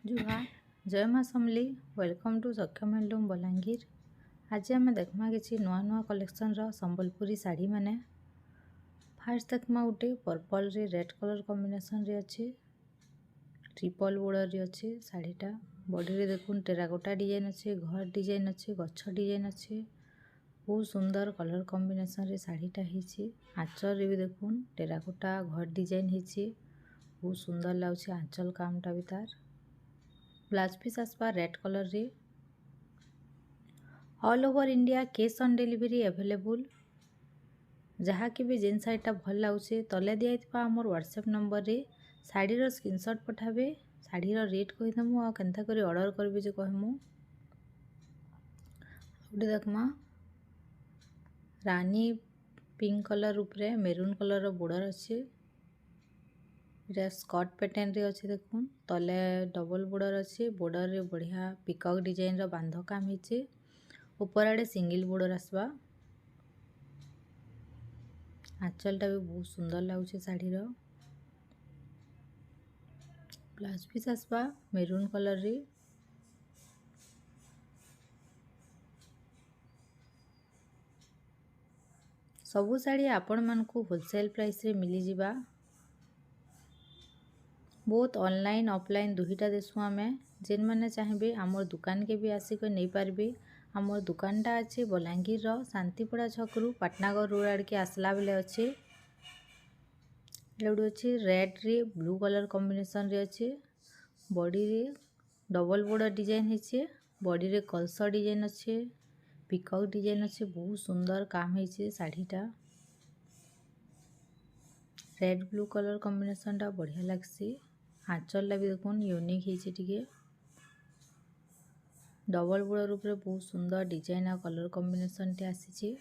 जुहार जय माँ समली welcome to सक्षम हैंडलूम बलांगीर। आज आम देखमा कि नुआ नुआ कलेक्शन संबलपुरी साड़ी माने। फास्ट देखमा गोटे पर्पल रे रेड कलर कॉम्बिनेशन रे अच्छे ट्रिपल बॉर्डर रे अच्छे साड़ीटा। बॉडी रे देखुन टेराकोटा डिजाइन अच्छे, घर डिजाइन अच्छे, गछ डिजाइन अच्छे। बहुत सुंदर कलर कॉम्बिनेशन रे साड़ीटा हिची। आंचल रे भी देखुन टेराकोटा घर डिजाइन हिची। बहुत सुंदर लाଗୁଛି आंचल कामटा भी तार। ब्लाउज पीस आसपा रेड कलर रे। All over India cash on delivery available. जहाँ कि भी जेन साड़ीटा भल लाଗୁଛି तले दिया आमर व्हाट्सएप नंबर रे साड़ीर स्क्रीनशॉट पठाबे। साड़ीर रेट कहीदेमु आ केनता करी ऑर्डर करबे जे कहमु। गोटे देखमा रानी पिंक कलर उपरे मेरून कलर रो बॉर्डर अच्छे। इटा स्कर्ट पैटर्न रे अच्छे देखुन तले डबल बॉर्डर अच्छे। बॉर्डर रे बढ़िया पिकॉक डिजाइन रो बांध काम हिचे। ऊपर आड़े सिंगल बॉर्डर आसबा। आंचलटा भी बहुत सुंदर लाଗୁଛି साड़ीर। ब्लाउज पीस आसबा मेरून कलर रे। सबू साड़ी आपण मानकु होलसेल प्राइस रे मिली जिबा। बहुत ऑनलाइन ऑफलाइन दुहीटा देसु आमे। जेन माने चाहिए आमर दुकान के भी आसिक नहीं पारबे। आमर दुकानटा अच्छे बलांगीर रो शांतिपड़ा छकरू पाटनागर रोड आड़ के आसला बेले अच्छे। एडे अच्छे रेड रे ब्लू कलर कॉम्बिनेशन रे अच्छे। बॉडी रे डबल बॉर्डर डिजाइन हिचे। बॉडी रे कलसा डिजाइन अच्छे, पिकॉक डिजाइन अच्छे। बहुत सुंदर काम हिचे साड़ीटा। रेड ब्लू कलर कॉम्बिनेशन टा बढ़िया लागसी। आंचल भी देखुन यूनिक हिचे टिके। डबल बॉर्डर ऊपर बहुत सुंदर डिजाइन आ कलर कॉम्बिनेशन टे आसीची।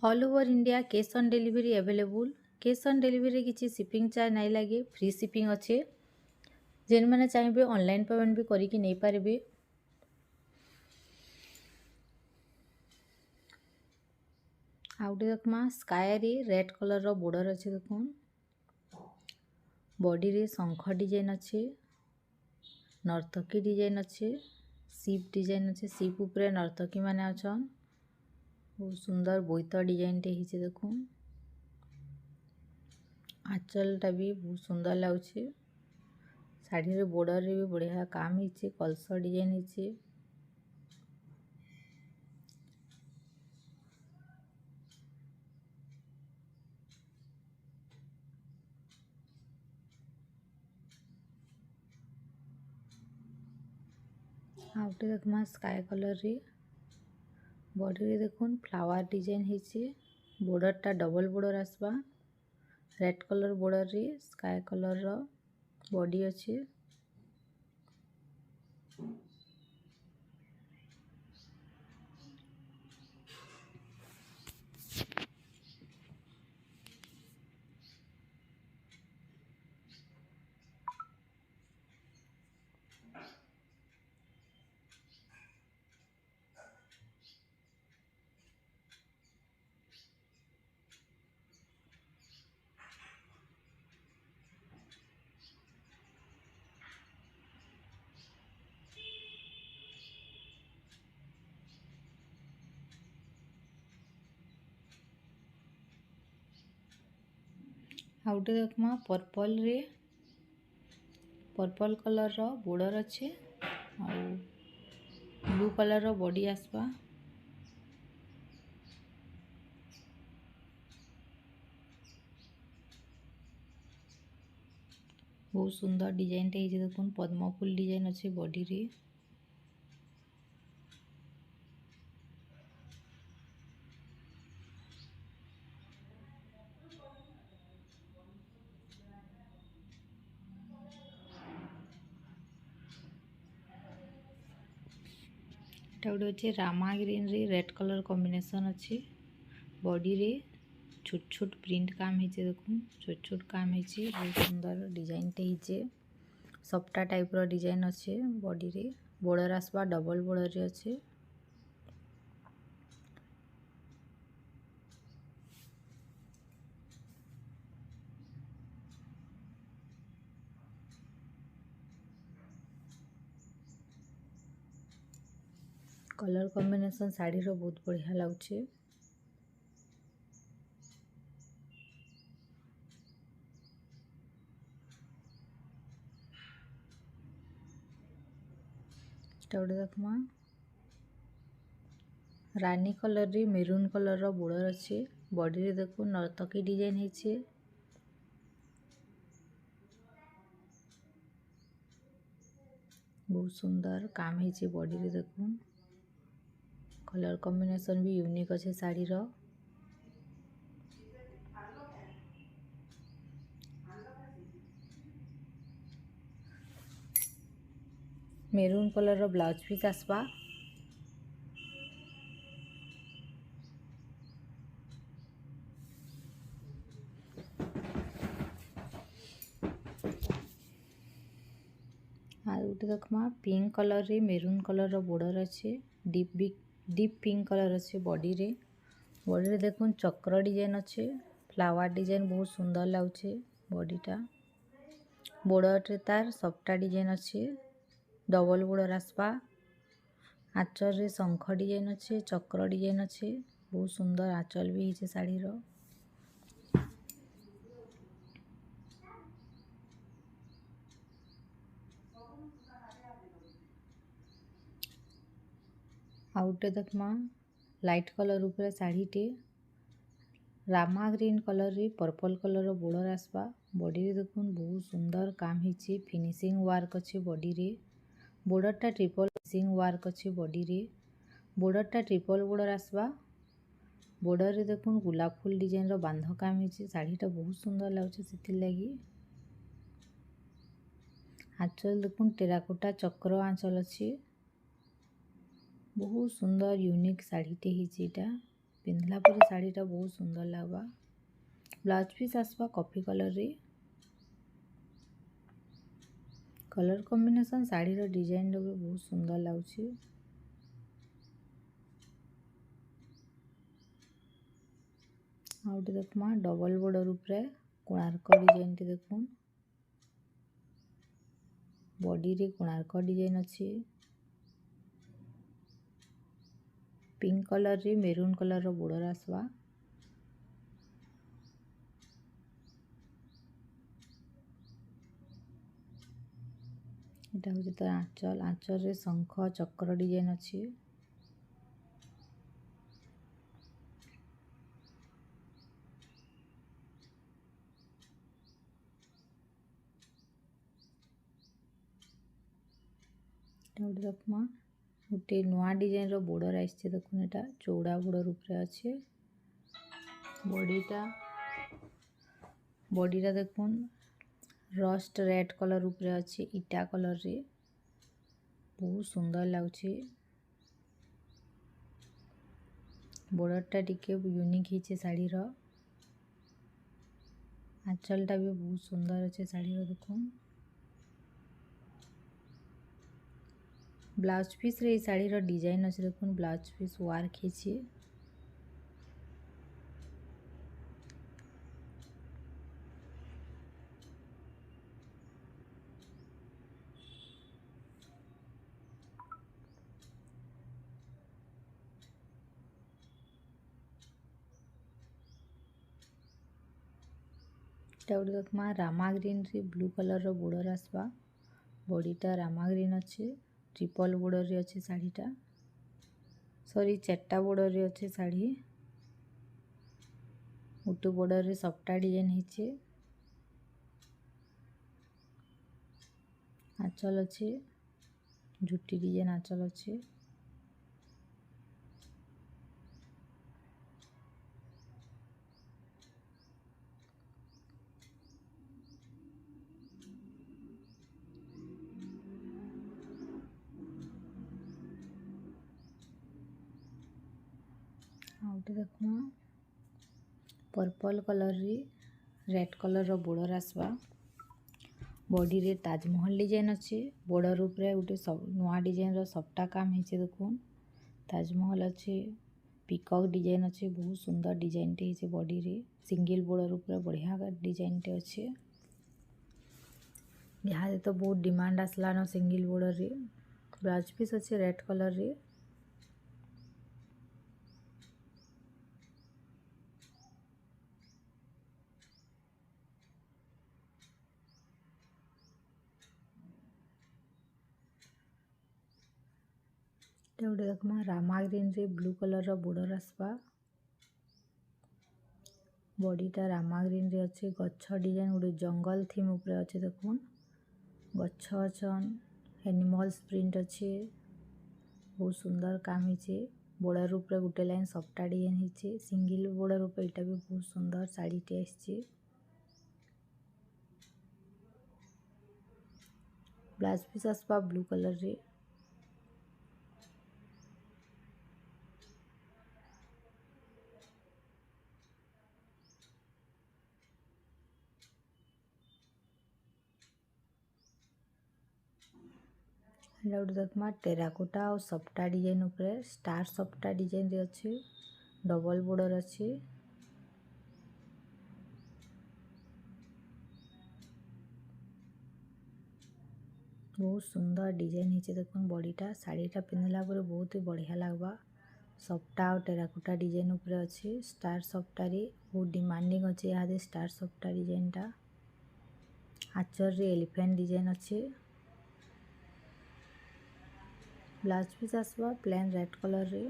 All over India cash on delivery available. Cash on delivery किसी शिपिंग चार्ज नहीं लगे, फ्री शिपिंग अच्छे। जेन माने चाहिए ऑनलाइन पेमेंट भी करिकी नहीं पारबे। आउटे देखमा स्काई रे रेड कलर रो बॉर्डर अच्छे देखुन। बॉडी रे शंख डिजाइन अच्छे, नर्तकी डिजाइन अच्छे, सीप डिजाइन अच्छे। सीप ऊपर नर्तकी माने अछन। बहुत सुंदर बोईत डिजाइन टे हिचे देखुन। आंचलटा भी बहुत सुंदर लाଗୁଛି। साड़ी रे बॉर्डर रे भी बढ़िया काम हिचे, कलसा डिजाइन हिचे। आउटे देखमा स्काई कलर रे बॉडी रे देखुन फ्लावर डिजाइन हिचे। बॉर्डरटा डबल बॉर्डर आसबा। रेड कलर बॉर्डर रे स्काई कलर रो बॉडी अच्छे। आउटे देखमा पर्पल रे पर्पल कलर रो बॉर्डर अच्छे और ब्लू कलर रो बॉडी आसबा। बहुत सुंदर डिजाइन टे हिचे देखुन। पद्म फूल डिजाइन अच्छे बॉडी रे। एटा गोटे अच्छे रामा ग्रीन रे रेड कलर कॉम्बिनेशन अच्छे। बॉडी रे छोट छोट प्रिंट काम हिचे देखुन। छोट छोट काम हिचे। बहुत सुंदर डिजाइन टे हिचे। सप्टा टाइप रो डिजाइन अच्छे बॉडी रे। बॉर्डर आसबा डबल बॉर्डर रे अच्छे। कलर कॉम्बिनेशन साड़ी रो बहुत बढ़िया लाଗୁଛି। ଏଟା ଦେଖମା रानी कलर री मेरून कलर रो बॉर्डर अछि। बॉडी रे देखो नर्तकी डिजाइन ହେଇଛି। बहुत सुंदर काम ହେଇଛି बॉडी रे देखो। कलर कॉम्बिनेशन भी यूनिक अछि साड़ी रो। मेरून कलर रो ब्लाउज पीस आसबा। आर उठे देखमा पिंक कलर रे मेरून कलर रो बॉर्डर अछि। डीप पिंक कलर अछि बॉडी रे। बॉडी रे देखुन चक्र डिजाइन अछि। फ्लावर डिजाइन बहुत सुंदर लाଗୁଛି बॉडीटा। बॉर्डर रे तार सफ्टा डिजाइन अछि। डबल बॉर्डर आसबा। आंचल रे शंख डिजाइन अछि। चक्र डिजाइन अछि। बहुत सुंदर आंचल भी ହେଇଛି साड़ी रो। आउटे देखमा लाइट कलर ऊपर साड़ी टे रामा ग्रीन कलर रे पर्पल कलर रो बॉर्डर आसबा। बॉडी रे देखुन बहुत सुंदर काम ହେଇଛି। फिनिशिंग वर्क अछि बॉडी रे। बॉर्डर टा ट्रिपल फिनिशिंग वर्क अछि बॉडी रे। बॉर्डर टा ट्रिपल बॉर्डर आसबा। बॉर्डर रे देखुन गुलाब फूल डिजाइन रो बांध काम ହେଇଛି। साड़ी टा बहुत सुंदर लाଗୁଛି सेति लागि। आंचल देखुन टेराकोटा चक्र आंचल अछि। बहुत सुंदर यूनिक साड़ी टे ହେଇଛି एटा। पिंधला पर साड़ी टा बहुत सुंदर लागबा। ब्लाउज पीस आसबा कॉफी कलर रे। कलर कॉम्बिनेशन साड़ी रो डिजाइन रो बहुत सुंदर लाଗୁଛି। आउटे देखमा डबल बॉर्डर ऊपर कोणार्क डिजाइन टे देखुन। बॉडी रे कोणार्क डिजाइन अछि। पिंक कलर रे मेरून कलर रो बॉर्डर आसबा। एटा होची त आंचल। आंचल रे शंख चक्र डिजाइन अछि। एटा देखमा गोटे नवा डिजाइन रो बॉर्डर आइছে देखुन। एटा चौड़ा बॉर्डर ऊपर अछि। बॉडीटा देखुन रस्ट रेड कलर ऊपर अछि। इटा कलर रे बहुत सुंदर लाଗୁଛି। बॉर्डर टा टिके यूनिक ହେଇଛି साड़ी रो। आंचल टा भी बहुत सुंदर अछि साड़ी रो देखुन। ब्लाउज पीस रे साड़ी रो डिजाइन अछि देखुन। ब्लाउज पीस वर्क ହେଇଛି। एटा देखमा रामा ग्रीन रे ब्लू कलर रो बॉर्डर आसबा। बॉडीटा रामा ग्रीन अछि। ट्रिपल बॉर्डर रे अछि साड़ीटा। सॉरी चारटा बॉर्डर रे अछि साड़ी। गोटे बॉर्डर रे सफ्टा डिजाइन ହେଇଛି। आंचल अछि। झुटी डिजाइन आंचल अछि। आउटे देखमा पर्पल कलर रे रेड कलर रो बॉर्डर आसबा। बॉडी रे ताजमहल डिजाइन अछि। बॉर्डर ऊपर गोटे नवा डिजाइन रो सफ्टा काम ହେଇଛି देखुन। ताजमहल अछि। पिकॉक डिजाइन अछि। बहुत सुंदर डिजाइन टे ହେଇଛି बॉडी रे। सिंगल बॉर्डर ऊपर बढ़िया डिजाइन टे अछि। यहाँ तो बहुत डिमांड आसला न सिंगल बॉर्डर रे। ब्लाउज पीस अछि रेड कलर रे। गोटे देखमा रामा ग्रीन रे ब्लू कलर बॉर्डर आसवा बॉडीटा रामा ग्रीन रे अच्छे गच्छ डिजाइन गोटे जंगल थीम उपरे अच्छे देखुन गच्छ अछन एनिमल्स प्रिंट अच्छे बहुत सुंदर काम होइछे बॉर्डर ऊपर गोटे लाइन सफ्टा डिजाइन होइछे सिंगल बॉर्डर ऊपर एटा भी बहुत सुंदर साड़ी टे आछे ब्लाउज पीस आसपा ब्लू कलर रे गोटे देखमा टेराकोटा और सफ्टा डिजाइन ऊपर स्टार सफ्टा डिजाइन रे अच्छे डबल बॉर्डर अच्छे बहुत सुंदर डिजाइन होइछे देखुन बॉडीटा साड़ीटा पिंधला पर बहुत ही बढ़िया लागबा सफ्टा और टेराकोटा डिजाइन ऊपर अच्छे स्टार सफ्टा रे बहुत डिमांडिंग अच्छे यहाँ स्टार सफ्टा डिजाइनटा आचर रे एलिफेंट डिजाइन अच्छे ब्लाउज पीस आसवा प्लेन रेड कलर रे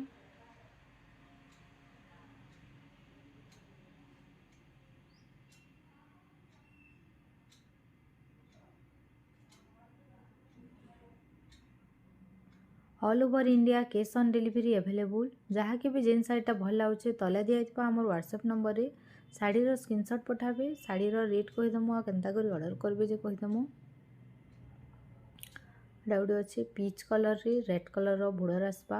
all over India cash on delivery available जहाँ के भी जेन साड़ीटा भल लागे तले दिखाई आम व्हाट्सएप नंबर रे शाढ़ीर स्क्रीनशॉट पठाबे शाढ़ीर रेट कहीदेमु आ केनता करी ऑर्डर करबे जे कहीदेमु गोटे अच्छे पीच कलर रे रेड कलर रो बॉर्डर आसपा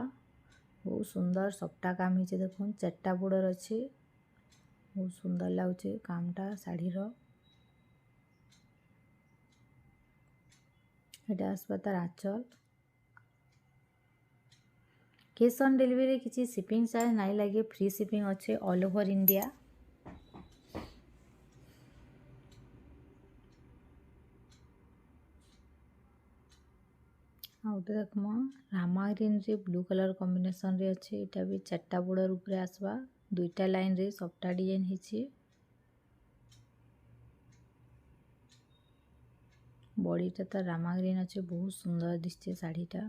बहुत सुंदर सफ्टा काम होइछे देखुन चारटा बॉर्डर अच्छे बहुत सुंदर लाଗୁଛे कामटा शाढ़ीर एटा आसपा तार आंचल कैश ऑन डिलीवरी किसी शिपिंग चार्ज नहीं लगे फ्री शिपिंग अच्छे ऑल ओवर इंडिया गोटे देखमा रामा ग्रीन रे ब्लू कलर कॉम्बिनेशन रे अच्छे एटा भी चारटा बॉर्डर ऊपर आसवा दुईटा लाइन रे सफ्टा डिजाइन होइछे बॉडीटा तो रामा ग्रीन अच्छे बहुत सुंदर दिसछे साड़ीटा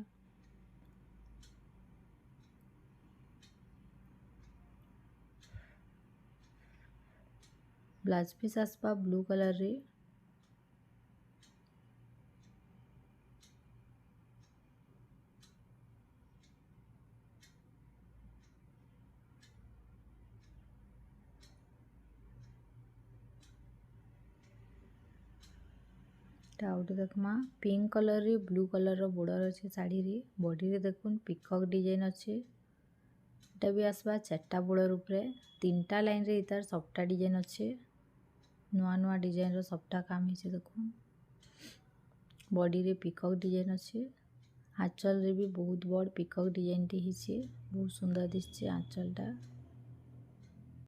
ब्लाउज पीस आसपा ब्लू कलर रे गोटे देखमा पिंक कलर रे ब्लू कलर बॉर्डर अच्छे साड़ी रे बॉडी रे देखुन पिकॉक डिजाइन अच्छे एटा भी आसवा चारटा बॉर्डर ऊपर तीनटा लाइन रे इतार सफ्टा डिजाइन अच्छे नुआ नुआ डिजाइन रो सफ्टा काम होइछे देखुन बॉडी रे पिकॉक डिजाइन अच्छे आंचल रे भी बहुत बड़ पिकॉक डिजाइन टी होइछे बहुत सुंदर दिसछे आंचलटा